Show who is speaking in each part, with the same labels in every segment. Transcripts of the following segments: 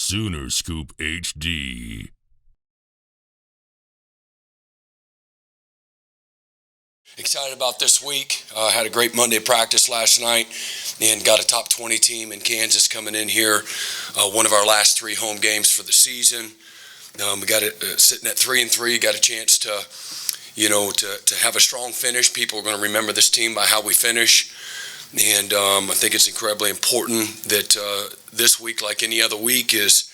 Speaker 1: Sooner Scoop HD.
Speaker 2: Excited about this week. Had a great Monday practice last night and got a top 20 team in Kansas coming in here. One of our last 3 home games for the season. We got it sitting at 3-3. Got a chance to, to have a strong finish. People are going to remember this team by how we finish. And I think it's incredibly important that this week, like any other week, is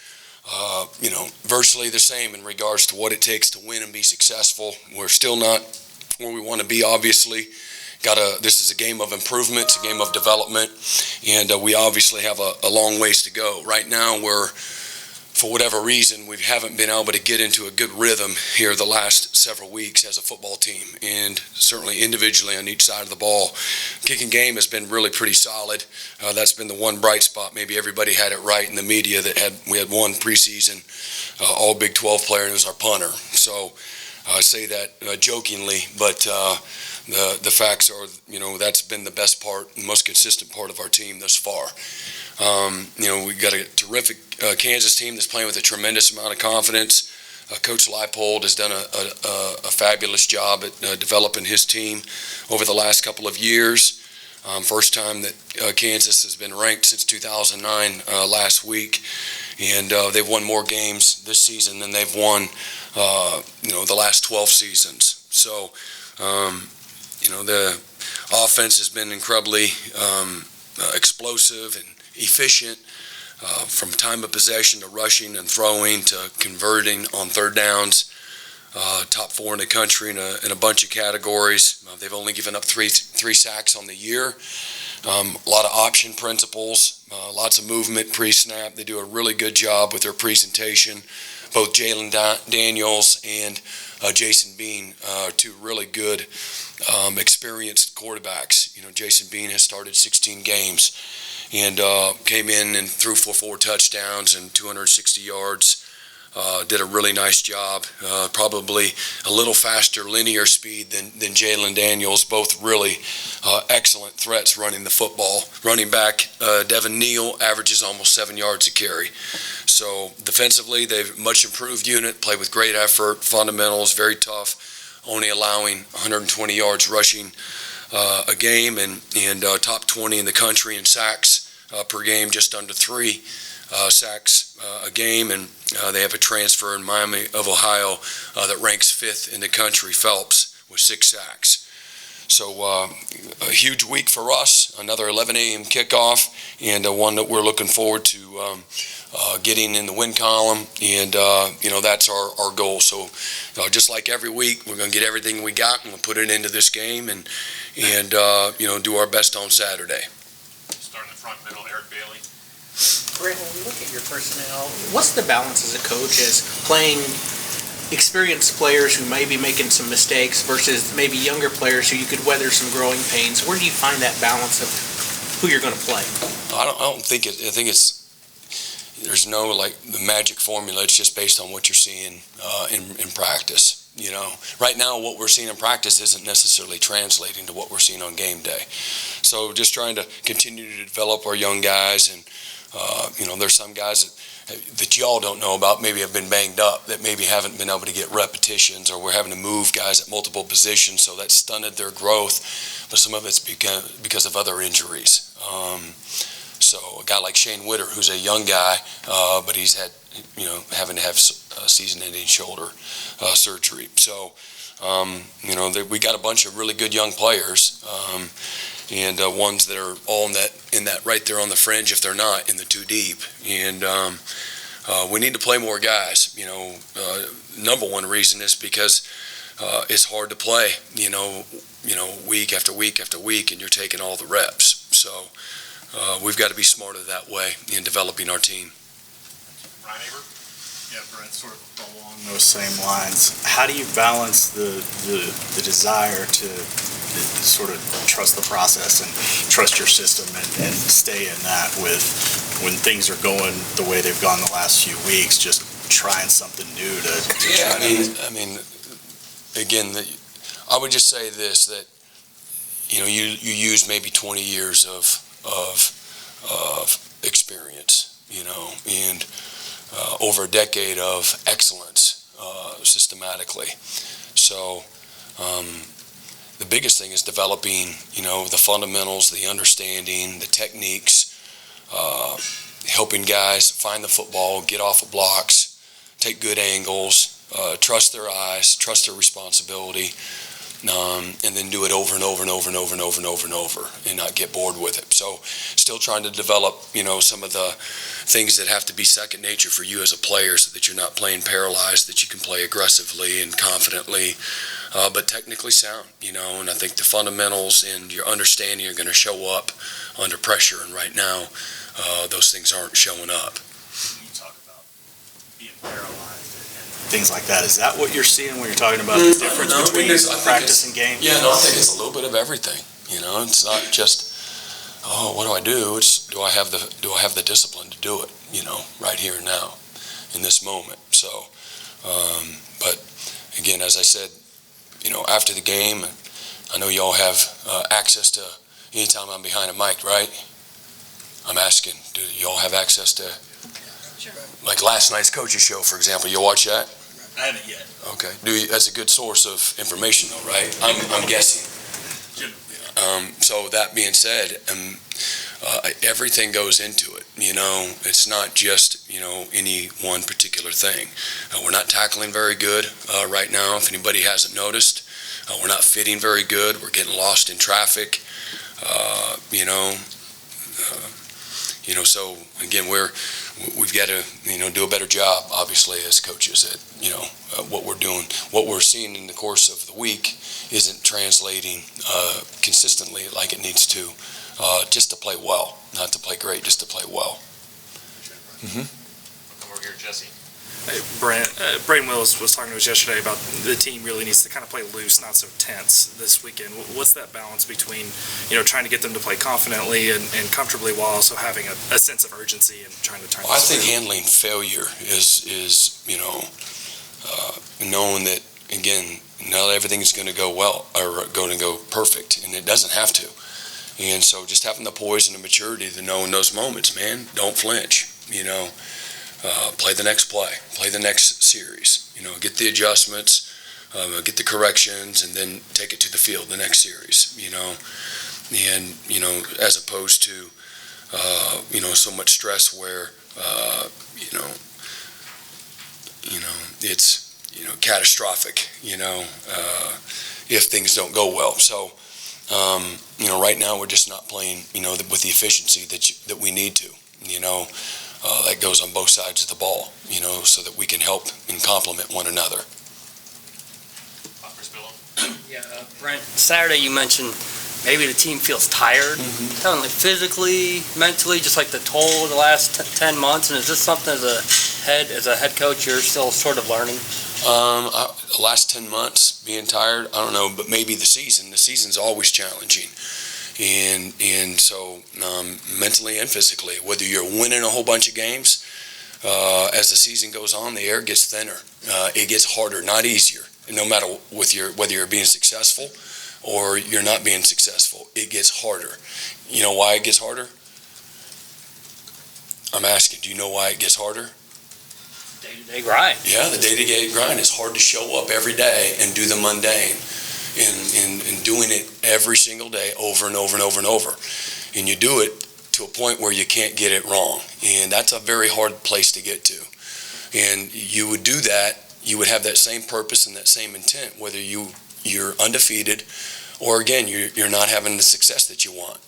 Speaker 2: virtually the same in regards to what it takes to win and be successful. We're still not where we want to be, obviously. This is a game of improvement, it's a game of development, and we obviously have a long ways to go. Right now, for whatever reason, we haven't been able to get into a good rhythm here the last several weeks as a football team, and certainly individually on each side of the ball. Kicking game has been really pretty solid. That's been the one bright spot. Maybe everybody had it right in the media that we had one preseason all Big 12 player, and it was our punter. So I say that jokingly, but the facts are, that's been the best part, the most consistent part of our team thus far. We got a terrific Kansas team that's playing with a tremendous amount of confidence. Coach Leipold has done a fabulous job at developing his team over the last couple of years. First time that Kansas has been ranked since 2009 last week, and they've won more games this season than they've won the last 12 seasons. So, the offense has been incredibly explosive and efficient, from time of possession to rushing and throwing to converting on third downs. Top 4 in the country in a bunch of categories. They've only given up three sacks on the year. A lot of option principles, lots of movement pre-snap. They do a really good job with their presentation. Both Jalen Daniels and Jason Bean are 2 really good, experienced quarterbacks. Jason Bean has started 16 games and came in and threw for 4 touchdowns and 260 yards. Did a really nice job. Probably a little faster linear speed than Jalen Daniels. Both really excellent threats running the football. Running back Devin Neal averages almost 7 yards a carry. So defensively, they've much improved unit. Play with great effort. Fundamentals very tough. Only allowing 120 yards rushing a game and top 20 in the country in sacks per game, just under 3 sacks a game, and they have a transfer in Miami of Ohio that ranks 5th in the country, Phelps, with 6 sacks. So a huge week for us, another 11 a.m. kickoff, and one that we're looking forward to getting in the win column, and that's our goal. So just like every week, we're going to get everything we got and we'll put it into this game and do our best on Saturday.
Speaker 3: Starting in the front middle, Eric Bailey.
Speaker 4: Brent, when we look at your personnel, what's the balance as a coach as playing experienced players who may be making some mistakes versus maybe younger players who you could weather some growing pains? Where do you find that balance of who you're going to play?
Speaker 2: I don't think it. I think there's no the magic formula. It's just based on what you're seeing in practice. Right now what we're seeing in practice isn't necessarily translating to what we're seeing on game day. So just trying to continue to develop our young guys, and there's some guys that y'all don't know about, maybe have been banged up, that maybe haven't been able to get repetitions, or we're having to move guys at multiple positions, so that stunted their growth. But some of it's because of other injuries. So a guy like Shane Witter, who's a young guy, but he's had, having to have season-ending shoulder surgery. So, we got a bunch of really good young players, and ones that are all in that right there on the fringe, if they're not in the 2 deep. And we need to play more guys. Number one reason is because it's hard to play, week after week after week, and you're taking all the reps. So we've got to be smarter that way in developing our team.
Speaker 3: Ryan Aber?
Speaker 5: Yeah, Brent, sort of along those same lines. How do you balance the desire to sort of trust the process and trust your system and stay in that with when things are going the way they've gone the last few weeks, just trying something new to
Speaker 2: yeah, I mean, again, I would just say this, that you use maybe 20 years of experience, and over a decade of excellence systematically. So the biggest thing is developing, the fundamentals, the understanding, the techniques, helping guys find the football, get off of blocks, take good angles, trust their eyes, trust their responsibility, and then do it over and over and over and over and over and over and over and not get bored with it. So still trying to develop, some of the things that have to be second nature for you as a player so that you're not playing paralyzed, that you can play aggressively and confidently, but technically sound, and I think the fundamentals and your understanding are going to show up under pressure. And right now, those things aren't showing up.
Speaker 5: You talk about being paralyzed and things like that. Is that what you're seeing when you're talking about the difference between practice and game?
Speaker 2: Yeah, no, I think it's a little bit of everything. It's not just, what do I do? It's do I have the discipline to do it? Right here and now, in this moment. So, but again, as I said, after the game, I know y'all have access to anytime I'm behind a mic, right? I'm asking, do y'all have access to, like last night's coaches show, for example? You watch that?
Speaker 5: I haven't yet.
Speaker 2: Okay. That's a good source of information, though, right? I'm guessing. So that being said, everything goes into it. It's not just any one particular thing. We're not tackling very good right now. If anybody hasn't noticed, we're not fitting very good. We're getting lost in traffic. So again, we've got to do a better job, obviously, as coaches at what we're doing. What we're seeing in the course of the week isn't translating consistently like it needs to, just to play well, not to play great, just to play well.
Speaker 3: Come over here, Jesse.
Speaker 6: Hey, Brent Venables was talking to us yesterday about the team really needs to kind of play loose, not so tense this weekend. What's that balance between, trying to get them to play confidently and comfortably while also having a sense of urgency and trying to turn?
Speaker 2: Well, I think handling failure is knowing that, again, not everything is going to go well or going to go perfect, and it doesn't have to. And so just having the poise and the maturity to know in those moments, man, don't flinch, play the next play, play the next series, get the adjustments, get the corrections, and then take it to the field the next series, and, as opposed to, so much stress where, it's, catastrophic, if things don't go well. So, right now we're just not playing, with the efficiency that we need to, that goes on both sides of the ball, so that we can help and complement one another.
Speaker 7: Yeah, Brent, Saturday you mentioned maybe the team feels tired, not only physically, mentally, just like the toll of the last 10 months. And is this something as a head coach you're still sort of learning?
Speaker 2: The last 10 months being tired, I don't know, but maybe the season's always challenging. And so mentally and physically, whether you're winning a whole bunch of games, as the season goes on, the air gets thinner. It gets harder, not easier. And no matter whether you're being successful or you're not being successful, it gets harder. You know why it gets harder? I'm asking, do you know why it gets harder?
Speaker 7: Day-to-day grind.
Speaker 2: Yeah, the day-to-day grind. It's hard to show up every day and do the mundane. And doing it every single day over and over and over and over. And you do it to a point where you can't get it wrong. And that's a very hard place to get to. And you would do that, you would have that same purpose and that same intent, whether you're undefeated or, again, you're not having the success that you want.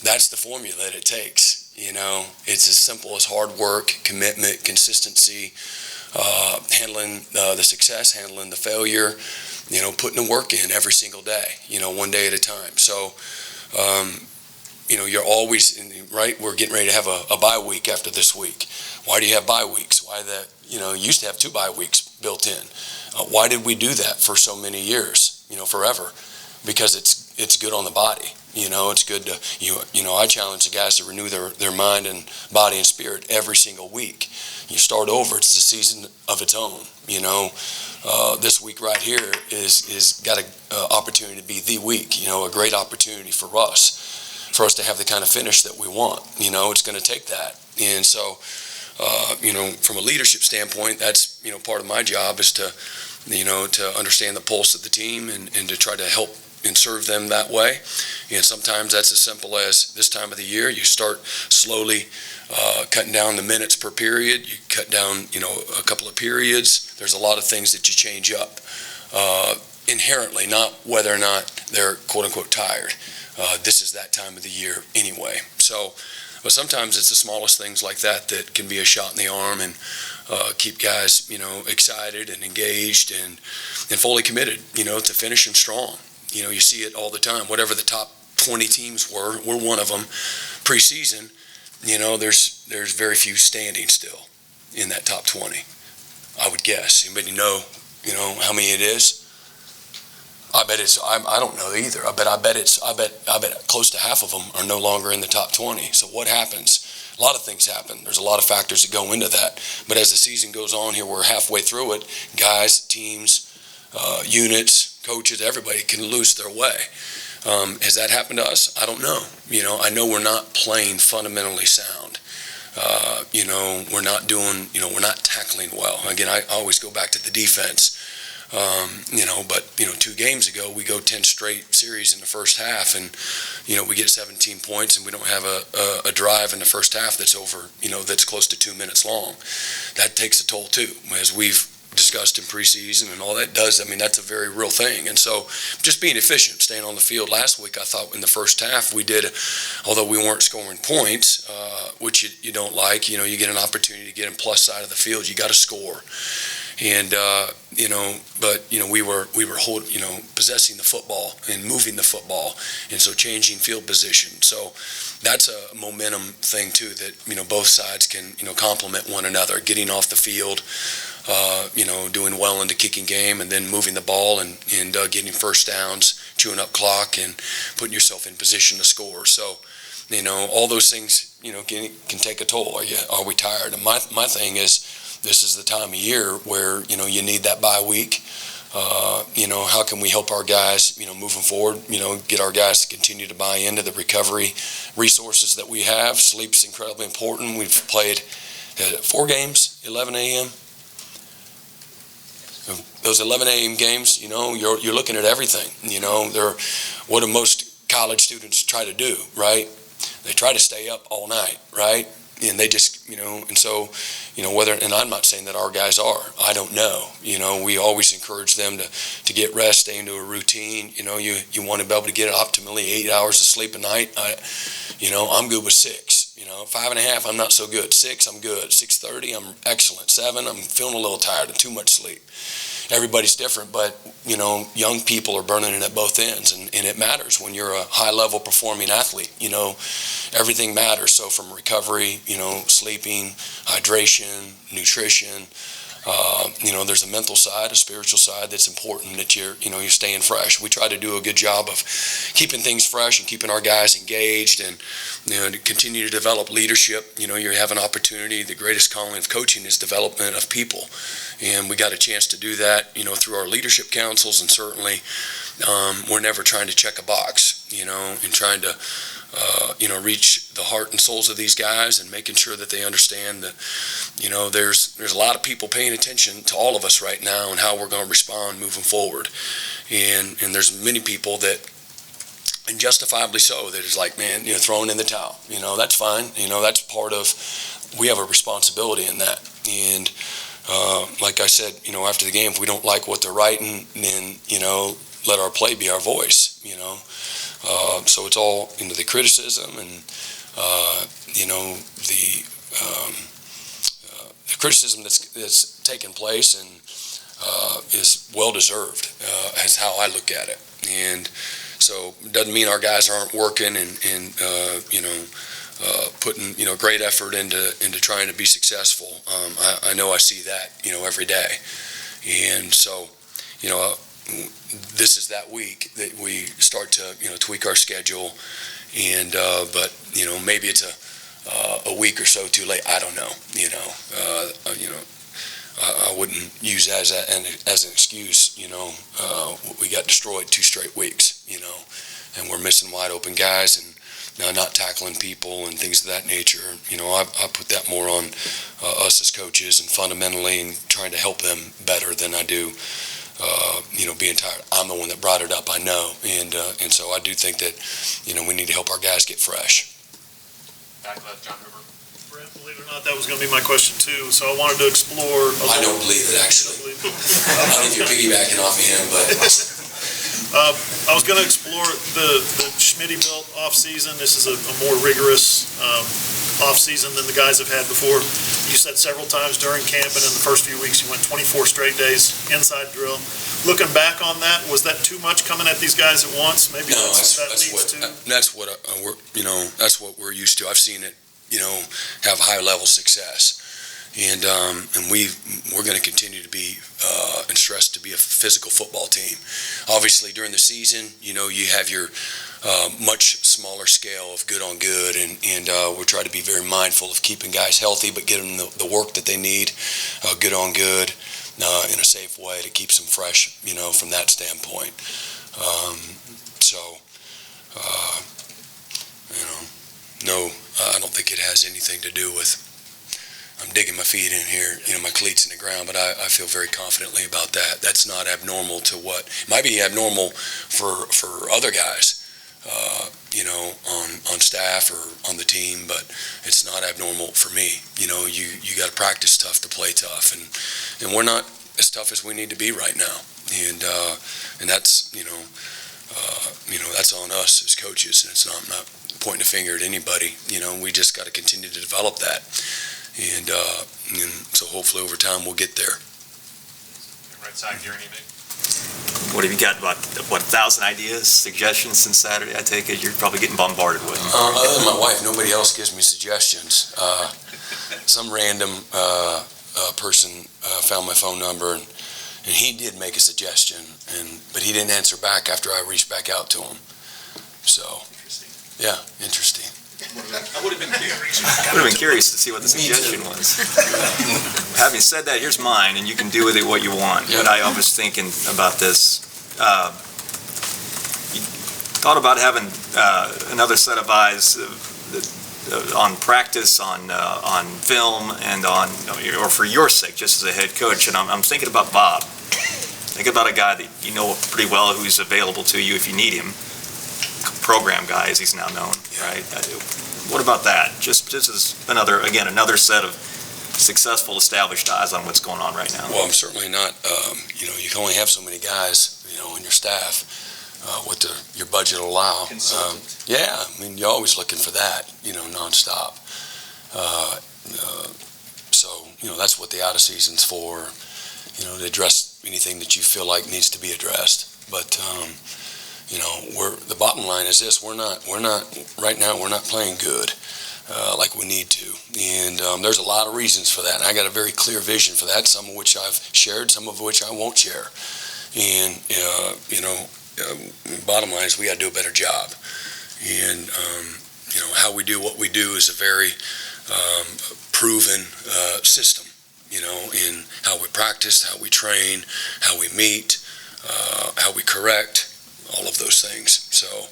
Speaker 2: That's the formula that it takes. It's as simple as hard work, commitment, consistency, handling the success, handling the failure, putting the work in every single day, one day at a time. So, you're always, right, we're getting ready to have a bye week after this week. Why do you have bye weeks? Why you used to have 2 bye weeks built in. Why did we do that for so many years, forever? Because it's good on the body. It's good to, I challenge the guys to renew their mind and body and spirit every single week. You start over, it's a season of its own, this week right here is got an opportunity to be the week, a great opportunity for us to have the kind of finish that we want. It's going to take that. And so, from a leadership standpoint, that's, part of my job is to, to understand the pulse of the team and to try to help and serve them that way. And sometimes that's as simple as this time of the year, you start slowly cutting down the minutes per period. You cut down, a couple of periods. There's a lot of things that you change up inherently, not whether or not they're quote unquote tired. This is that time of the year anyway. So, but sometimes it's the smallest things like that that can be a shot in the arm and keep guys, excited and engaged and fully committed, to finishing strong. You see it all the time. Whatever the top 20 teams we're one of them preseason. There's very few standing still in that top 20. I would guess. Anybody know how many it is? I bet it's. I don't know either. I bet close to half of them are no longer in the top 20. So what happens? A lot of things happen. There's a lot of factors that go into that. But as the season goes on, here we're halfway through it. Guys, teams, units, coaches, everybody can lose their way. Has that happened to us? I don't know. I know we're not playing fundamentally sound. We're not doing. We're not tackling well. Again, I always go back to the defense. But 2 games ago we go 10 straight series in the first half, and we get 17 points, and we don't have a drive in the first half that's over, that's close to 2 minutes long. That takes a toll too, as we've discussed in preseason and all that does. That's a very real thing. And so just being efficient, staying on the field. Last week I thought in the first half we did, although we weren't scoring points, which you don't like, you get an opportunity to get in plus side of the field, you got to score. And we were possessing the football and moving the football, and so changing field position. So that's a momentum thing too, that both sides can complement one another. Getting off the field, doing well in the kicking game, and then moving the ball and getting first downs, chewing up clock, and putting yourself in position to score. So all those things can take a toll. Are we tired? And my thing is, this is the time of year where, you need that bye week. How can we help our guys, moving forward, get our guys to continue to buy into the recovery resources that we have. Sleep's incredibly important. We've played 4 games, 11 a.m. Those 11 a.m. games, you're looking at everything. They're what do most college students try to do, right? They try to stay up all night, right? And they just, and so, and I'm not saying that our guys are. I don't know. We always encourage them to get rest, stay into a routine. You want to be able to get optimally 8 hours of sleep a night. I'm good with 6. 5.5, I'm not so good. 6, I'm good. 6:30, I'm excellent. 7, I'm feeling a little tired of too much sleep. Everybody's different, but young people are burning it at both ends, and it matters when you're a high-level performing athlete. Everything matters. So from recovery, sleeping, hydration, nutrition. There's a mental side, a spiritual side that's important, that you're staying fresh. We try to do a good job of keeping things fresh and keeping our guys engaged, and to continue to develop leadership. You have an opportunity. The greatest calling of coaching is development of people, and we got a chance to do that through our leadership councils, and certainly we're never trying to check a box, and trying to reach the heart and souls of these guys, and making sure that they understand that, there's a lot of people paying attention to all of us right now and how we're going to respond moving forward. And there's many people that, and justifiably so, that is like, man, throwing in the towel. That's fine. That's part of, we have a responsibility in that. And like I said, after the game, if we don't like what they're writing, then, let our play be our voice, so it's all into the criticism and, the criticism that's taken place, and is well-deserved, is how I look at it. And so it doesn't mean our guys aren't working and putting, great effort into trying to be successful. I know I see that, every day. And so, this is that week that we start to, tweak our schedule, and but maybe it's a week or so too late. I don't know. I wouldn't use that as an excuse. We got destroyed 2 straight weeks. And we're missing wide open guys, and not tackling people and things of that nature. I put that more on us as coaches and fundamentally and trying to help them better than I do, being tired. I'm the one that brought it up, I know. And so I do think that, we need to help our guys get fresh.
Speaker 3: Back left, John Hoover.
Speaker 8: Brent, believe it or not, that was going to be my question too. So I wanted to explore.
Speaker 2: I don't believe it, actually. I don't know if you're piggybacking off of him, but
Speaker 8: I was going to explore the Schmitty-built off-season. This is a more rigorous off-season than the guys have had before. You said several times during camp and in the first few weeks you went 24 straight days inside drill. Looking back on that, was that too much coming at these guys at once? Maybe
Speaker 2: no,
Speaker 8: that's
Speaker 2: what we're used to. I've seen it, have high-level success. And we're going to continue to be and stress to be a physical football team. Obviously, during the season, you have your much smaller scale of good on good, and we'll try to be very mindful of keeping guys healthy, but getting the work that they need, good on good, in a safe way to keep them fresh, from that standpoint. No, I don't think it has anything to do with. I'm digging my feet in here, my cleats in the ground, but I feel very confidently about that. That's not abnormal to what might be abnormal for other guys, on staff or on the team, but it's not abnormal for me. You got to practice tough to play tough, and we're not as tough as we need to be right now, and that's that's on us as coaches, and it's not. I'm not pointing a finger at anybody. We just got to continue to develop that. And so hopefully over time we'll get there.
Speaker 3: Right side, Gary Niemiec.
Speaker 9: What have you got, about 1,000 ideas, suggestions since Saturday? I take it you're probably getting bombarded with.
Speaker 2: Other than my wife, nobody else gives me suggestions. Some random person found my phone number, and he did make a suggestion, but he didn't answer back after I reached back out to him. So, yeah, interesting.
Speaker 9: I would have been curious to see what the suggestion was. Having said that, here's mine, and you can do with it what you want.
Speaker 2: Yeah.
Speaker 9: But I was thinking about this. You thought about having another set of eyes on practice, on film, and or for your sake, just as a head coach. And I'm thinking about Bob. Think about a guy that you know pretty well, who's available to you if you need him. Program guy, as he's now known, right? What about that? Just as another set of successful, established eyes on what's going on right now.
Speaker 2: Well, I'm certainly not. You can only have so many guys, in your staff, what your budget will allow. Yeah, you're always looking for that, nonstop. So that's what the out of season's for. To address anything that you feel like needs to be addressed, but. The bottom line is this: we're not right now. We're not playing good like we need to, and there's a lot of reasons for that. And I got a very clear vision for that. Some of which I've shared, some of which I won't share. And bottom line is we got to do a better job. And how we do what we do is a very proven system. In how we practice, how we train, how we meet, how we correct. All of those things. So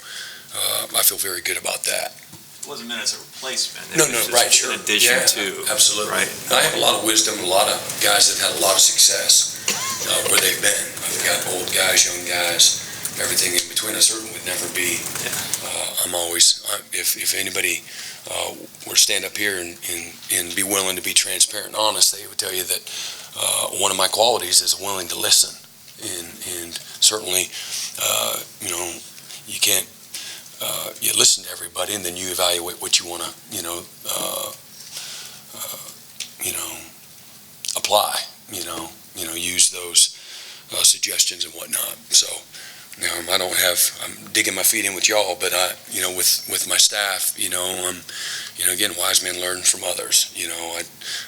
Speaker 2: I feel very good about that.
Speaker 9: It wasn't meant as a replacement.
Speaker 2: No, right, sure.
Speaker 9: In addition to.
Speaker 2: Absolutely.
Speaker 9: Right.
Speaker 2: I have a lot of wisdom, a lot of guys that have had a lot of success where they've been. I've got old guys, young guys, everything in between. I certainly would never be. I'm always, if anybody were to stand up here and be willing to be transparent and honest, they would tell you that one of my qualities is willing to listen. And certainly, you can't, you listen to everybody and then you evaluate what you want to, apply, use those suggestions and whatnot. So, I'm digging my feet in with y'all, but with my staff, again, wise men learn from others.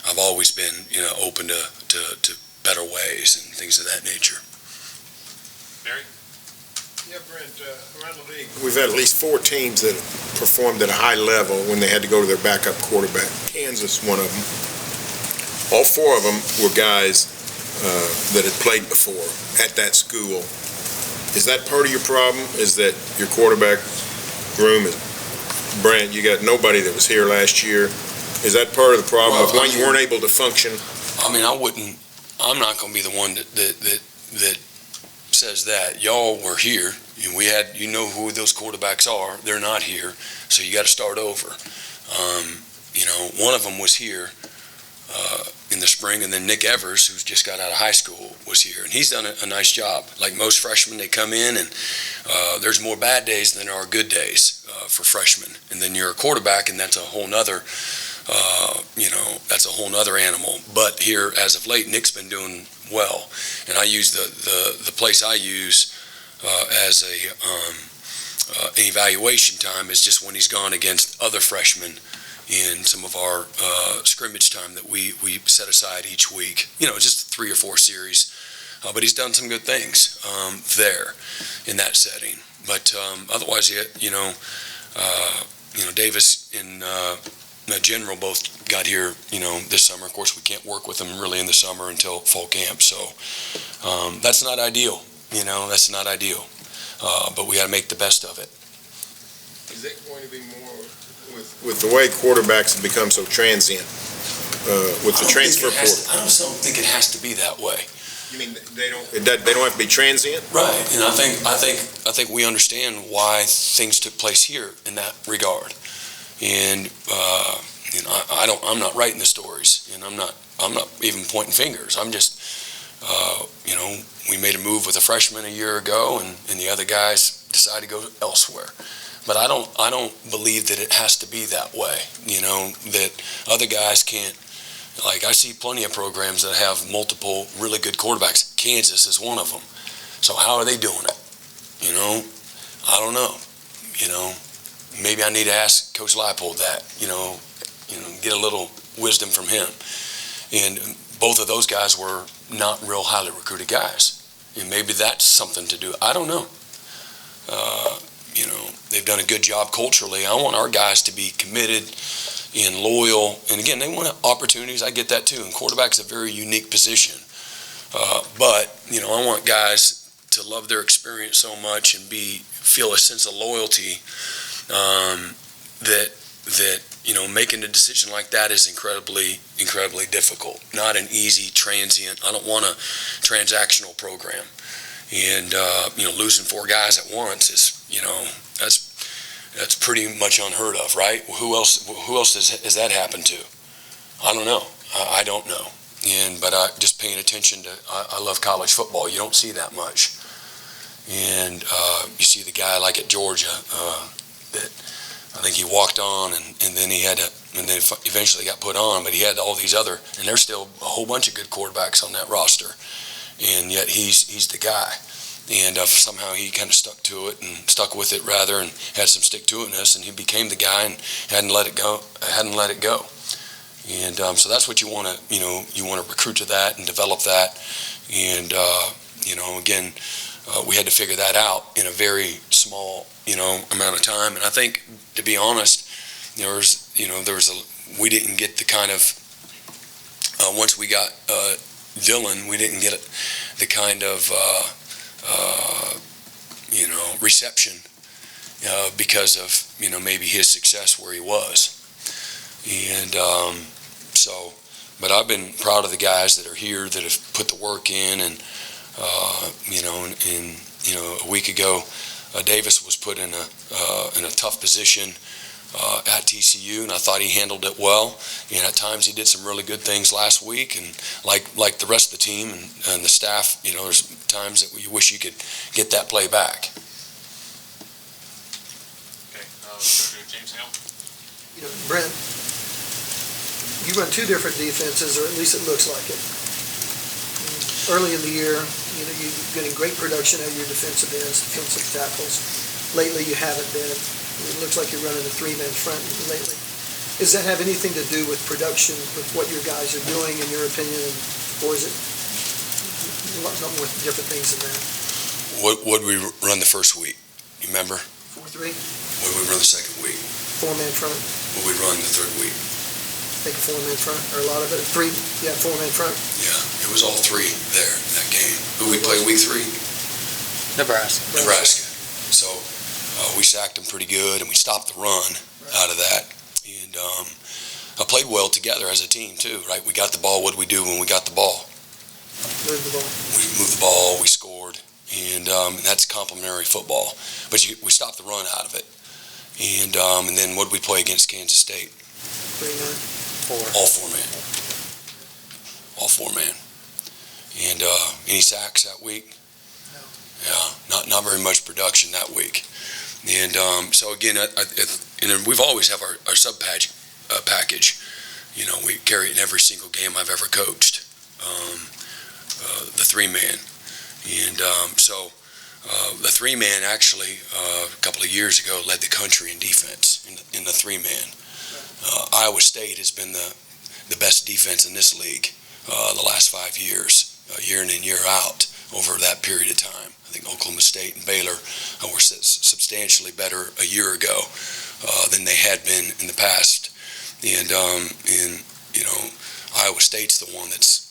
Speaker 2: I've always been, open to better ways and things of that nature.
Speaker 3: Barry?
Speaker 10: Yeah, Brent, around the league, we've had at least 4 teams that performed at a high level when they had to go to their backup quarterback. Kansas, one of them. All 4 of them were guys that had played before at that school. Is that part of your problem? Is that your quarterback room is Brent, you got nobody that was here last year. Is that part of the problem with why you weren't able to function?
Speaker 2: I mean, I'm not going to be the one that says that. Y'all were here. You know who those quarterbacks are. They're not here, so you got to start over. One of them was here in the spring, and then Nick Evers, who's just got out of high school, was here, and he's done a nice job. Like most freshmen, they come in, and there's more bad days than there are good days for freshmen. And then you're a quarterback, and that's a whole nother, that's a whole nother animal. But here, as of late, Nick's been doing well, and I use the place I use as an evaluation time is just when he's gone against other freshmen in some of our scrimmage time that we set aside each week. Just 3 or 4 series. But he's done some good things there in that setting. But otherwise, Davis and General both got here, this summer. Of course, we can't work with them really in the summer until fall camp. So that's not ideal. That's not ideal. But we got to make the best of it.
Speaker 10: Is it going to be more with the way quarterbacks have become so transient with the transfer portal?
Speaker 2: I just don't think it has to be that way.
Speaker 10: You mean they don't have to be transient?
Speaker 2: Right, and I think we understand why things took place here in that regard. And I'm not writing the stories, and I'm not even pointing fingers. I'm just we made a move with a freshman a year ago, and the other guys decided to go elsewhere. But I don't believe that it has to be that way. That other guys can't. Like, I see plenty of programs that have multiple really good quarterbacks. Kansas is one of them. So how are they doing it? I don't know. Maybe I need to ask Coach Leipold that. Get a little wisdom from him. And both of those guys were not real highly recruited guys. And maybe that's something to do. I don't know. They've done a good job culturally. I want our guys to be committed and loyal. And again, they want opportunities. I get that too. And quarterback's a very unique position. But I want guys to love their experience so much and feel a sense of loyalty that making a decision like that is incredibly, incredibly difficult. Not an easy, transient. I don't want a transactional program. And losing 4 guys at once is that's pretty much unheard of, right? Who else has that happened to? I don't know. I don't know. But just paying attention to, I love college football. You don't see that much. And you see the guy like at Georgia that I think he walked on and then eventually got put on, but he had all these other, and there's still a whole bunch of good quarterbacks on that roster. And yet he's the guy. And somehow he kind of stuck with it rather, and had some stick-to-itness, and he became the guy and hadn't let it go. And so that's what you want to recruit to that and develop that. And again, we had to figure that out in a very small amount of time. And I think, to be honest, we didn't get the kind of once we got Dylan, we didn't get the kind of reception because of maybe his success where he was. And but I've been proud of the guys that are here that have put the work in. And a week ago, Davis was put in a tough position at TCU, and I thought he handled it well. And at times he did some really good things last week, and like the rest of the team and the staff, there's times that you wish you could get that play back.
Speaker 3: Okay, let's go to James Hale.
Speaker 11: Brent, you run 2 different defenses, or at least it looks like it. Early in the year, you're getting great production out of your defensive ends, defensive tackles. Lately, you haven't been. It looks like you're running a 3-man front lately. Does that have anything to do with production, with what your guys are doing, in your opinion, or is it a lot more different things than that?
Speaker 2: What would we run the first week? You remember?
Speaker 11: 4-3.
Speaker 2: What would we run the second week?
Speaker 11: 4-man front.
Speaker 2: What would we run the third week?
Speaker 11: I think a 4-man front, or a lot of it. 4-man front.
Speaker 2: Yeah, it was all 3 there in that game. Who we played week 3?
Speaker 7: Nebraska.
Speaker 2: So we sacked them pretty good, and we stopped the run. out of that. And I played well together as a team too, right? We got the ball. What did we do when we got the ball?
Speaker 11: Move the ball.
Speaker 2: We moved the ball. We scored, and that's complementary football. But we stopped the run out of it. And then what did we play against Kansas State?
Speaker 11: 3-9.
Speaker 2: All four man. And any sacks that week?
Speaker 11: No.
Speaker 2: Yeah, not very much production that week. And so again, and we've always have our sub package. You know, we carry it in every single game I've ever coached. The 3-man. And so the 3-man actually a couple of years ago led the country in defense in the 3-man. Iowa State has been the best defense in this league the last 5 years, year in and year out over that period of time. I think Oklahoma State and Baylor were substantially better a year ago than they had been in the past. And you know, Iowa State's the one that's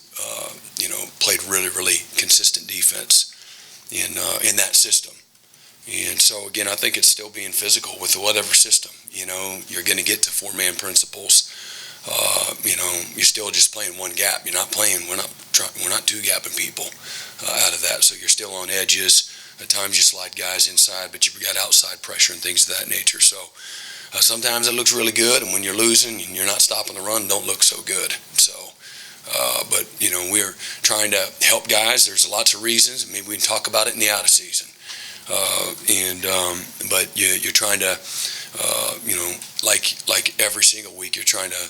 Speaker 2: played really consistent defense in that system. And so again, I think it's still being physical with whatever system. You know, you're going to get to 4-man principles. You're still just playing one gap. You're not playing. We're not two-gapping people out of that. So you're still on edges. At times you slide guys inside, but you've got outside pressure and things of that nature. So sometimes it looks really good, and when you're losing and you're not stopping the run, don't look so good. So. But we're trying to help guys. There's lots of reasons. Maybe we can talk about it in the out of season. But you're trying to, like every single week, you're trying to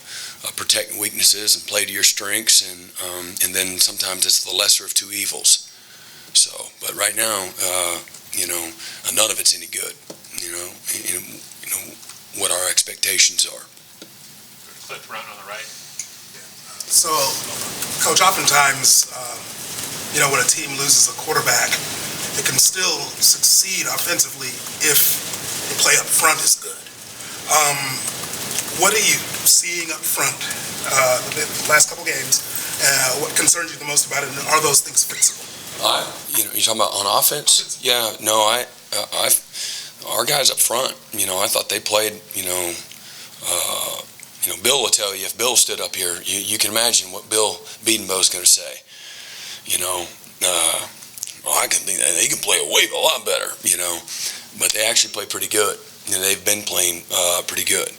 Speaker 2: protect weaknesses and play to your strengths, and then sometimes it's the lesser of two evils. So, but right now, none of it's any good. What our expectations are.
Speaker 3: Cliff Brown on the right.
Speaker 12: So, Coach, oftentimes, when a team loses a quarterback, it can still succeed offensively if the play up front is good. What are you seeing up front the last couple games? What concerns you the most about it, and are those things fixable?
Speaker 2: You're talking about on offense? Yeah, no, our guys up front, I thought they played, Bill will tell you, if Bill stood up here, you can imagine what Bill Bedenbow is going to say. I can think that they can play a lot better, but they actually play pretty good. They've been playing pretty good.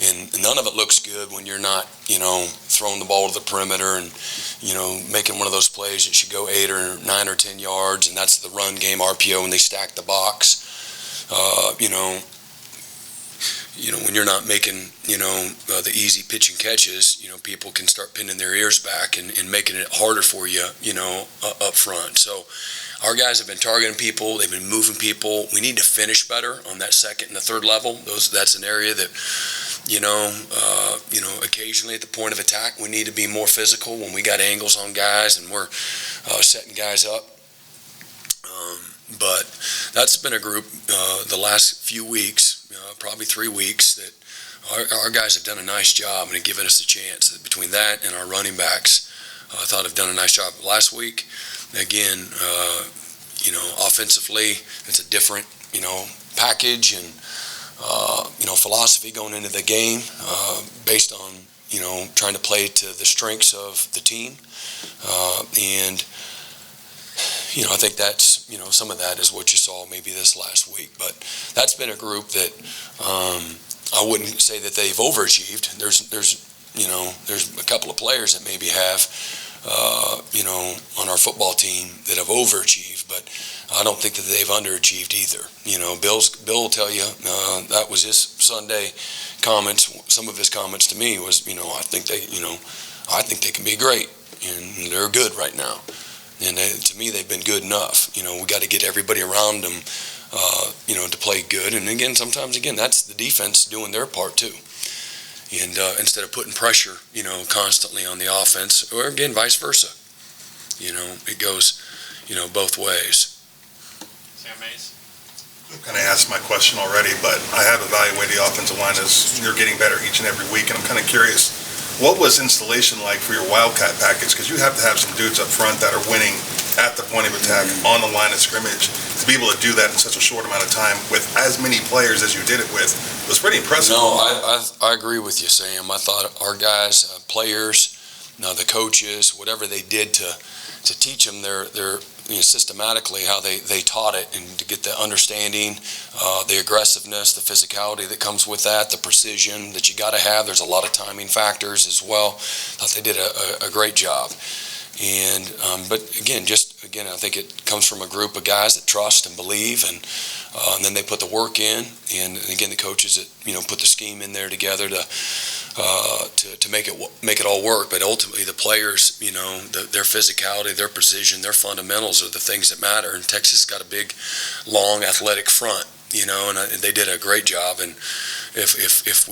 Speaker 2: And none of it looks good when you're not, throwing the ball to the perimeter and, making one of those plays that should go 8 or 9 or 10 yards, and that's the run game RPO when they stack the box. When you're not making, the easy pitch and catches, people can start pinning their ears back and making it harder for you, up front. So our guys have been targeting people. They've been moving people. We need to finish better on that second and the third level. That's an area that, occasionally at the point of attack, we need to be more physical when we got angles on guys and we're setting guys up. But that's been a group the last few weeks, probably 3 weeks, that our guys have done a nice job and have given us a chance. Between that and our running backs, I thought have done a nice job. Last week, again, offensively, it's a different, package and, philosophy going into the game based on, trying to play to the strengths of the team. I think that's, some of that is what you saw maybe this last week. But that's been a group that I wouldn't say that they've overachieved. There's a couple of players that maybe have, on our football team that have overachieved, but I don't think that they've underachieved either. Bill will tell you that was his Sunday comments. Some of his comments to me was, I think they can be great, and they're good right now. And to me, they've been good enough. We got to get everybody around them, to play good. And again, sometimes, that's the defense doing their part too. And instead of putting pressure, constantly on the offense, or again, vice versa. It goes, both ways.
Speaker 3: Sam Mays.
Speaker 12: I'm kind of asked my question already, but I have evaluated the offensive line as you're getting better each and every week, and I'm kind of curious. What was installation like for your Wildcat package? Because you have to have some dudes up front that are winning at the point of attack, on the line of scrimmage. To be able to do that in such a short amount of time with as many players as you did it with was pretty impressive.
Speaker 2: No, I agree with you, Sam. I thought our guys, players, the coaches, whatever they did to teach them their systematically how they taught it, and to get the understanding, the aggressiveness, the physicality that comes with that, the precision that you got to have. There's a lot of timing factors as well. I thought they did a great job. And but again, I think it comes from a group of guys that trust and believe, and then they put the work in, and again, the coaches that put the scheme in there together to make it all work. But ultimately, the players, their physicality, their precision, their fundamentals are the things that matter. And Texas got a big, long, athletic front, and they did a great job. And if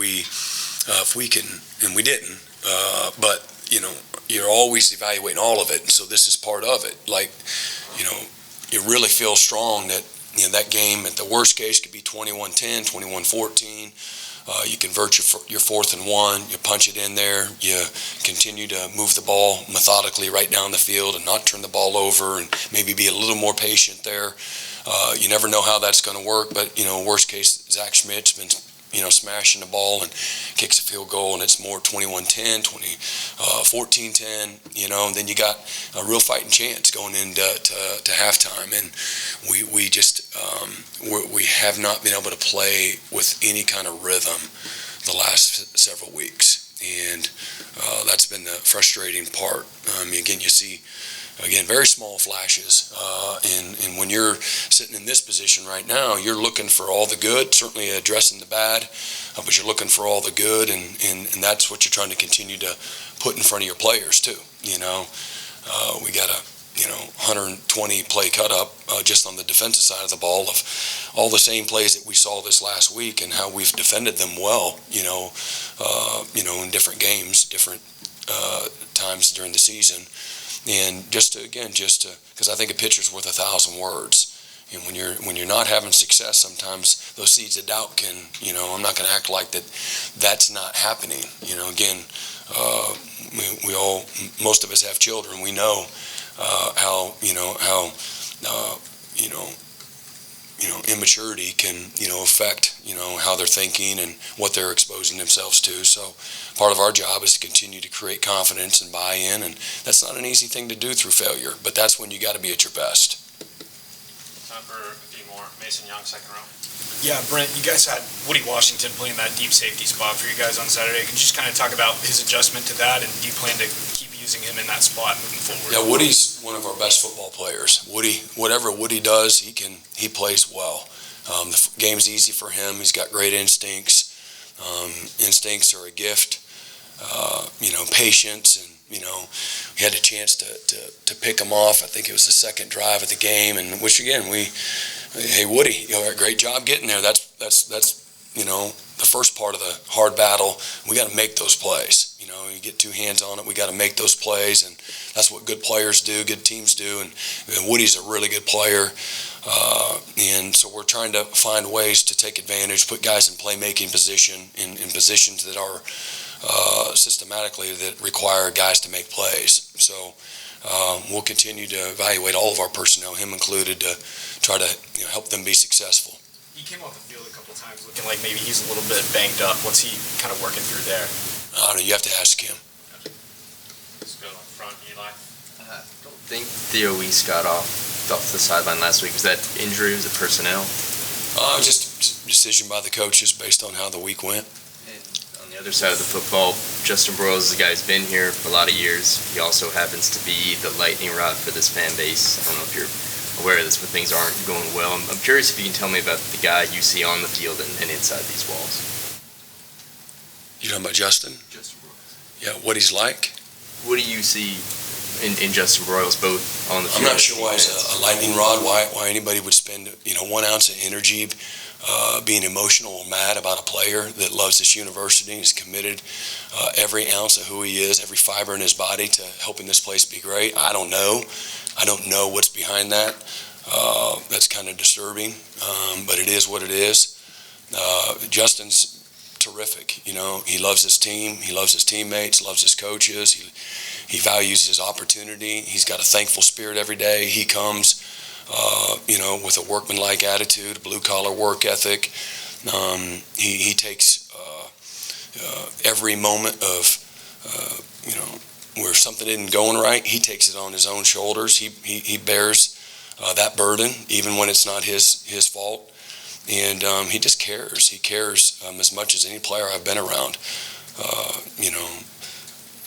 Speaker 2: we can, and we didn't, but you're always evaluating all of it. And so this is part of it. Like, you really feel strong that, that game at the worst case could be 21-10, 21-14. You convert your 4th and 1, you punch it in there, you continue to move the ball methodically right down the field and not turn the ball over, and maybe be a little more patient there. You never know how that's going to work, but, worst case, Zach Schmidt's been smashing the ball and kicks a field goal, and it's more 21-10, 14-10, and then you got a real fighting chance going into to halftime. And we just we have not been able to play with any kind of rhythm the last several weeks, and that's been the frustrating part. Again, you see very small flashes, and when you're sitting in this position right now, you're looking for all the good, certainly addressing the bad, but you're looking for all the good, and that's what you're trying to continue to put in front of your players too. We got a 120 play cut up just on the defensive side of the ball, of all the same plays that we saw this last week, and how we've defended them well, in different games, different times during the season. And just to, because I think a picture's worth 1,000 words. And when you're not having success, sometimes those seeds of doubt can, I'm not going to act like that's not happening. Most of us have children. We know how immaturity can, affect, how they're thinking and what they're exposing themselves to. So part of our job is to continue to create confidence and buy-in, and that's not an easy thing to do through failure, but that's when you got to be at your best.
Speaker 3: Time for a few more. Mason Young, second row.
Speaker 13: Yeah, Brent, you guys had Woody Washington playing that deep safety spot for you guys on Saturday. Can you just kind of talk about his adjustment to that, and do you plan to keep using him in that spot moving forward?
Speaker 2: Yeah, Woody's one of our best football players. Whatever Woody does, he plays well. The game's easy for him. He's got great instincts. Instincts are a gift. Patience, and we had a chance to pick him off. I think it was the second drive of the game, and which again hey Woody, great job getting there. That's the first part of the hard battle. We got to make those plays. You get two hands on it. We got to make those plays, and that's what good players do, good teams do. And Woody's a really good player, and so we're trying to find ways to take advantage, put guys in playmaking position, in positions that are systematically that require guys to make plays. So we'll continue to evaluate all of our personnel, him included, to try to help them be successful.
Speaker 13: He came off the field a couple times looking like maybe he's a little bit banged up. What's he kind of working through there?
Speaker 2: I don't know. You have to ask him.
Speaker 3: Let's go up front, Eli.
Speaker 14: I don't think Theo Weiss got off the sideline last week. Was that injury? Was it personnel?
Speaker 2: Just decision by the coaches based on how the week went.
Speaker 14: And on the other side of the football, Justin Broyles is a guy who's been here for a lot of years. He also happens to be the lightning rod for this fan base. I don't know if you're aware of this, but things aren't going well. I'm curious if you can tell me about the guy you see on the field and inside these walls.
Speaker 2: You talking about Justin?
Speaker 14: Justin Broyles.
Speaker 2: Yeah, what he's like?
Speaker 14: What do you see in Justin Broyles, both on the field?
Speaker 2: I'm not sure why he's a lightning rod, why anybody would spend 1 ounce of energy being emotional or mad about a player that loves this university. He's committed every ounce of who he is, every fiber in his body to helping this place be great. I don't know what's behind that. That's kind of disturbing, but it is what it is. Justin's terrific. He loves his team. He loves his teammates, loves his coaches. He values his opportunity. He's got a thankful spirit every day. He comes, with a workmanlike attitude, blue-collar work ethic, He takes every moment of where something isn't going right. He takes it on his own shoulders. He bears that burden, even when it's not his fault. And he just cares. He cares as much as any player I've been around.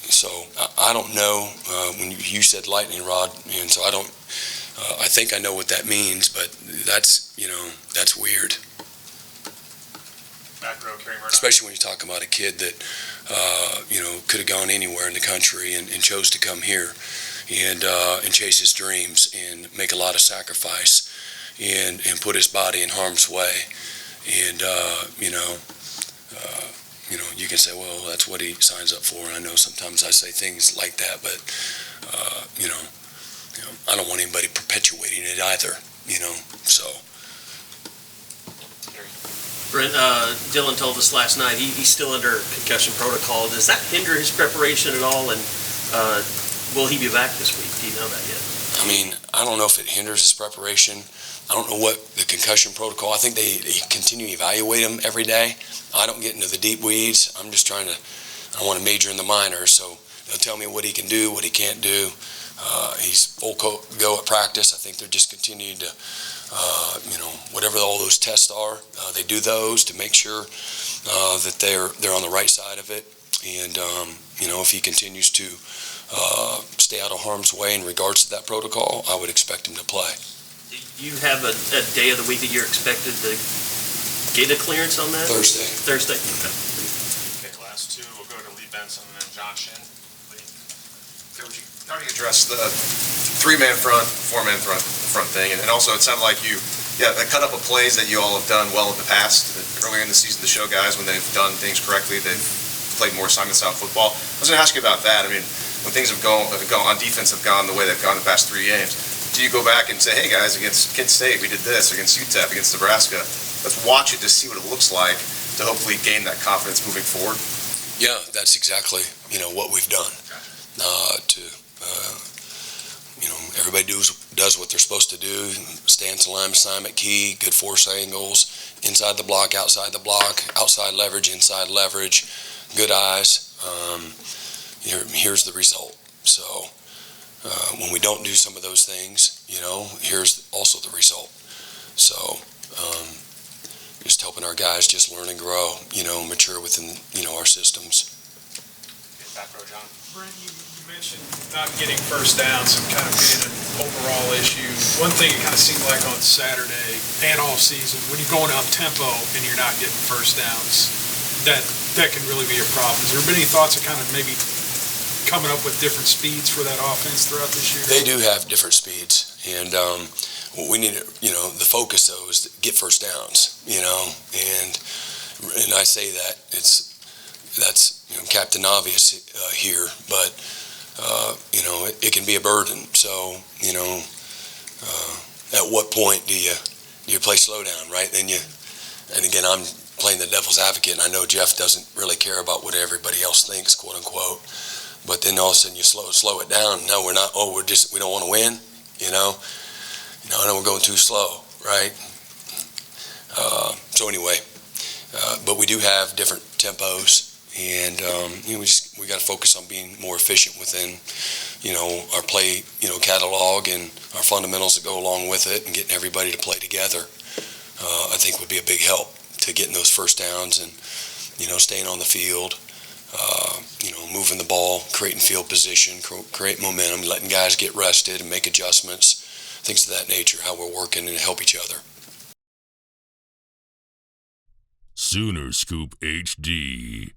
Speaker 2: So I don't know when you said lightning rod, and so I don't. I think I know what that means, but that's weird.
Speaker 3: Back row, Kerry Murdoch.
Speaker 2: Especially when you talk about a kid that could have gone anywhere in the country and chose to come here and chase his dreams and make a lot of sacrifice and put his body in harm's way. And you can say, well, that's what he signs up for. And I know sometimes I say things like that, but I don't want anybody perpetuating it either. So.
Speaker 15: Brent, Dylan told us last night he's still under concussion protocol. Does that hinder his preparation at all? And will he be back this week? Do you know that yet?
Speaker 2: I mean, I don't know if it hinders his preparation. I don't know what the concussion protocol. I think they continue to evaluate him every day. I don't get into the deep weeds. I'm just I want to major in the minors. So they'll tell me what he can do, what he can't do. He's full go at practice. I think they're just continuing to, whatever all those tests are, they do those to make sure that they're on the right side of it. And if he continues to stay out of harm's way in regards to that protocol, I would expect him to play.
Speaker 15: Do you have a day of the week that you're expected to get a clearance on that?
Speaker 2: Thursday.
Speaker 15: Okay.
Speaker 3: Okay, last two, we'll go to Lee Benson and then John Shin. Lee.
Speaker 16: How do you address the three-man front, four-man front thing? And also, it sounded like you cut up of plays that you all have done well in the past. Earlier in the season to show guys when they've done things correctly, they've played more assignment-style football. I was going to ask you about that. I mean, when things have gone on defense have gone the way they've gone the past 3 games, do you go back and say, hey guys, against Kent State we did this, against UTEP, against Nebraska, let's watch it to see what it looks like to hopefully gain that confidence moving forward?
Speaker 2: Yeah, that's exactly what we've done. Everybody does what they're supposed to do. Stance, line assignment, key, good force angles, inside the block, outside the block, outside leverage, inside leverage, good eyes. Here's the result. So when we don't do some of those things, here's also the result. So just helping our guys just learn and grow, mature within, our systems.
Speaker 3: Back row, John.
Speaker 17: Brent, you mentioned not getting first downs and kind of being an overall issue. One thing it kind of seemed like on Saturday and all season, when you're going up tempo and you're not getting first downs, that can really be a problem. Has there been any thoughts of kind of maybe coming up with different speeds for that offense throughout this year?
Speaker 2: They do have different speeds, and what we need to, the focus though is to get first downs, and I say that that's Captain Obvious here, but it can be a burden. So at what point do you play slow down, right? And again, I'm playing the devil's advocate, and I know Jeff doesn't really care about what everybody else thinks, quote unquote. But then all of a sudden you slow it down. No, we're not. Oh, we don't want to win. I know we're going too slow, right? So anyway, but we do have different tempos, and we got to focus on being more efficient within, our play, catalog and our fundamentals that go along with it, and getting everybody to play together. I think would be a big help to getting those first downs and, staying on the field. Moving the ball, creating field position, create momentum, letting guys get rested and make adjustments, things of that nature, how we're working and help each other.
Speaker 1: Sooner Scoop HD.